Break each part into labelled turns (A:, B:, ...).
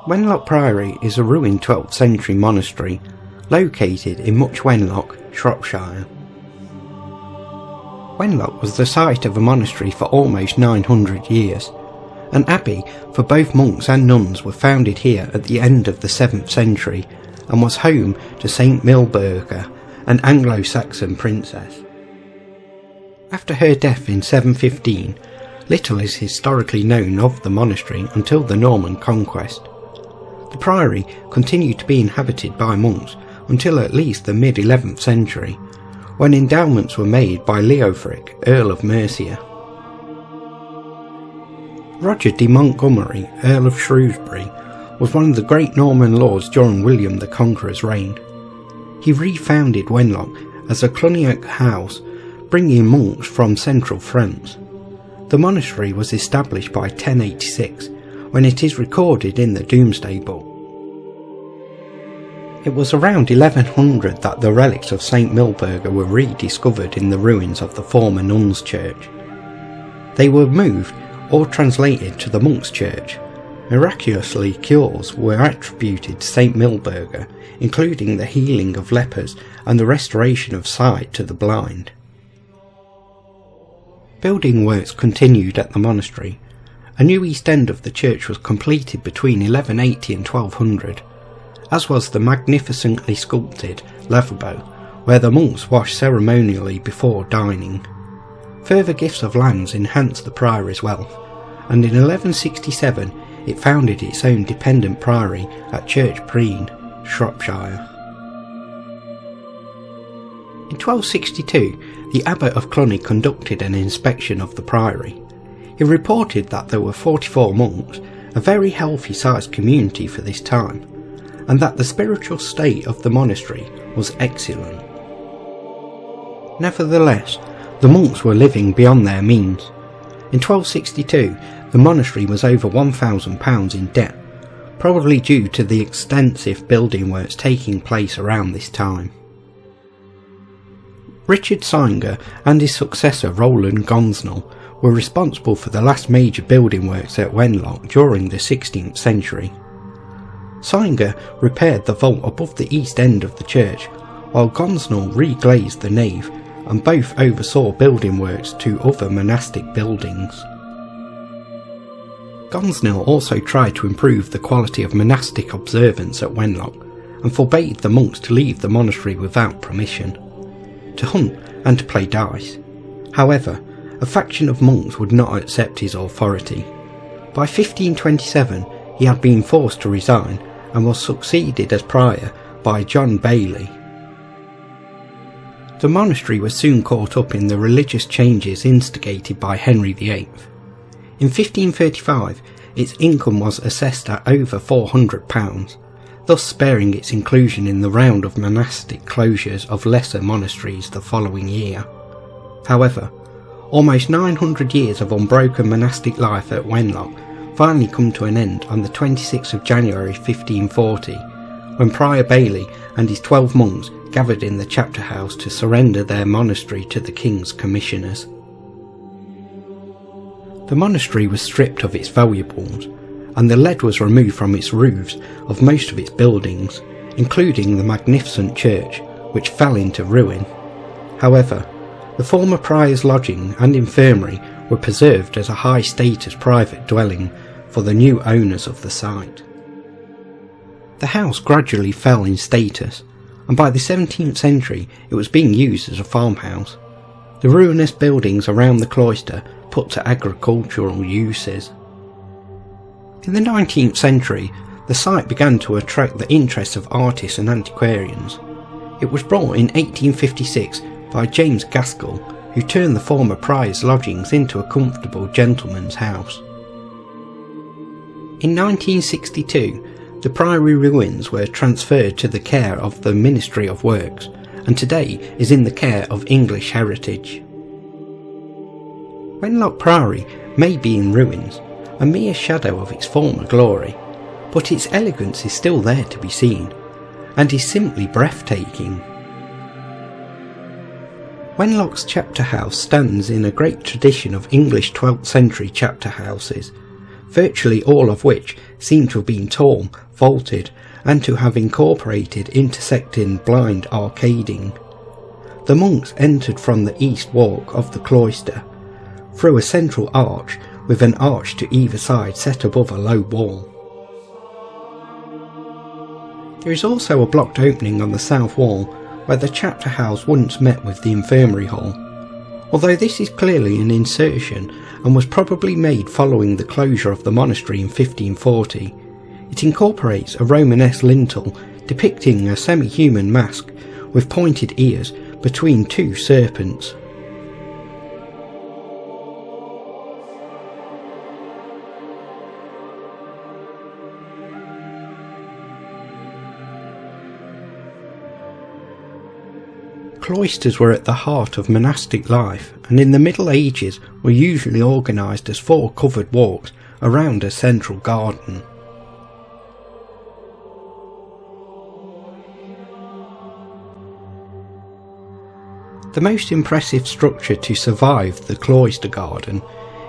A: Wenlock Priory is a ruined 12th century monastery located in Much Wenlock, Shropshire. Wenlock was the site of a monastery for almost 900 years. An abbey for both monks and nuns were founded here at the end of the 7th century and was home to Saint Milburga, an Anglo-Saxon princess. After her death in 715, little is historically known of the monastery until the Norman conquest. The priory continued to be inhabited by monks until at least the mid-11th century, when endowments were made by Leofric, Earl of Mercia. Roger de Montgomery, Earl of Shrewsbury, was one of the great Norman lords during William the Conqueror's reign. He refounded Wenlock as a Cluniac house, bringing monks from central France. The monastery was established by 1086, when it is recorded in the Domesday Book. It was around 1100 that the relics of St Milburga were rediscovered in the ruins of the former nuns' church. They were moved or translated to the monks' church. Miraculously, cures were attributed to St Milburga, including the healing of lepers and the restoration of sight to the blind. Building works continued at the monastery. A new east end of the church was completed between 1180 and 1200, as was the magnificently sculpted lavabo, where the monks washed ceremonially before dining. Further gifts of lands enhanced the priory's wealth, and in 1167 it founded its own dependent priory at Church Preen, Shropshire. In 1262, the Abbot of Cluny conducted an inspection of the priory. He reported that there were 44 monks, a very healthy sized community for this time, and that the spiritual state of the monastery was excellent. Nevertheless, the monks were living beyond their means. In 1262, the monastery was over £1,000 in debt, probably due to the extensive building works taking place around this time. Richard Singer and his successor Roland Gonsnell were responsible for the last major building works at Wenlock during the 16th century. Singer repaired the vault above the east end of the church, while Gonsnell reglazed the nave, and both oversaw building works to other monastic buildings. Gonsnell also tried to improve the quality of monastic observance at Wenlock, and forbade the monks to leave the monastery without permission, to hunt and to play dice. However, a faction of monks would not accept his authority. By 1527 he had been forced to resign and was succeeded as prior by John Bailey. The monastery was soon caught up in the religious changes instigated by Henry VIII. In 1535 its income was assessed at over £400, thus sparing its inclusion in the round of monastic closures of lesser monasteries the following year. However, almost 900 years of unbroken monastic life at Wenlock finally come to an end on the 26th of January 1540, when Prior Bailey and his 12 monks gathered in the chapter house to surrender their monastery to the king's commissioners. The monastery was stripped of its valuables, and the lead was removed from its roofs of most of its buildings, including the magnificent church, which fell into ruin. However, the former prior's lodging and infirmary were preserved as a high-status private dwelling for the new owners of the site. The house gradually fell in status, and by the 17th century it was being used as a farmhouse. The ruinous buildings around the cloister put to agricultural uses. In the 19th century, the site began to attract the interest of artists and antiquarians. It was bought in 1856 by James Gaskell, who turned the former prior's lodgings into a comfortable gentleman's house. In 1962, the priory ruins were transferred to the care of the Ministry of Works, and today is in the care of English Heritage. Wenlock Priory may be in ruins, a mere shadow of its former glory, but its elegance is still there to be seen, and is simply breathtaking. Wenlock's chapter house stands in a great tradition of English 12th century chapter houses, virtually all of which seem to have been torn, vaulted, and to have incorporated intersecting blind arcading. The monks entered from the east walk of the cloister, through a central arch with an arch to either side set above a low wall. There is also a blocked opening on the south wall where the chapter house once met with the infirmary hall. Although this is clearly an insertion and was probably made following the closure of the monastery in 1540, it incorporates a Romanesque lintel depicting a semi-human mask with pointed ears between two serpents. Cloisters were at the heart of monastic life, and in the Middle Ages were usually organised as 4 covered walks around a central garden. The most impressive structure to survive the cloister garden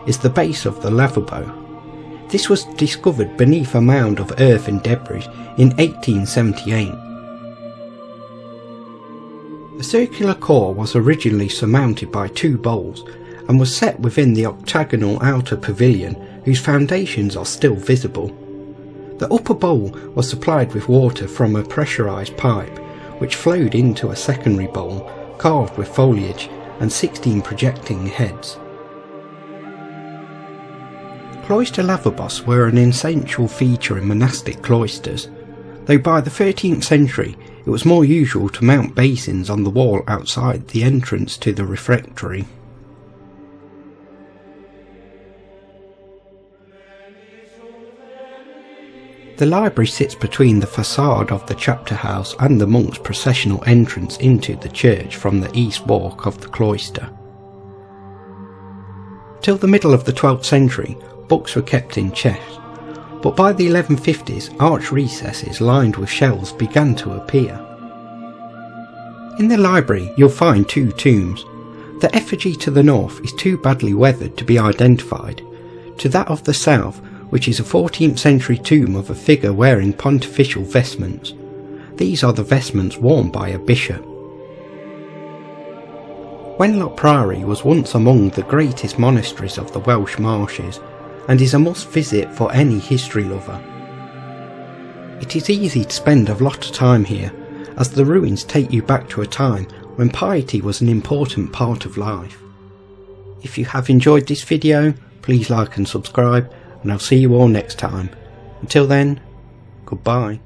A: is the base of the lavabo. This was discovered beneath a mound of earth and debris in 1878. The circular core was originally surmounted by 2 bowls and was set within the octagonal outer pavilion whose foundations are still visible. The upper bowl was supplied with water from a pressurised pipe which flowed into a secondary bowl carved with foliage and 16 projecting heads. Cloister lavabos were an essential feature in monastic cloisters, though by the 13th century it was more usual to mount basins on the wall outside the entrance to the refectory. The library sits between the facade of the chapter house and the monks' processional entrance into the church from the east walk of the cloister. Till the middle of the 12th century, books were kept in chests, but by the 1150s arched recesses lined with shelves began to appear. In the library you'll find 2 tombs. The effigy to the north is too badly weathered to be identified. To that of the south, which is a 14th century tomb of a figure wearing pontifical vestments. These are the vestments worn by a bishop. Wenlock Priory was once among the greatest monasteries of the Welsh marshes, and is a must visit for any history lover. It is easy to spend a lot of time here, as the ruins take you back to a time when piety was an important part of life. If you have enjoyed this video, please like and subscribe, and I'll see you all next time. Until then, goodbye.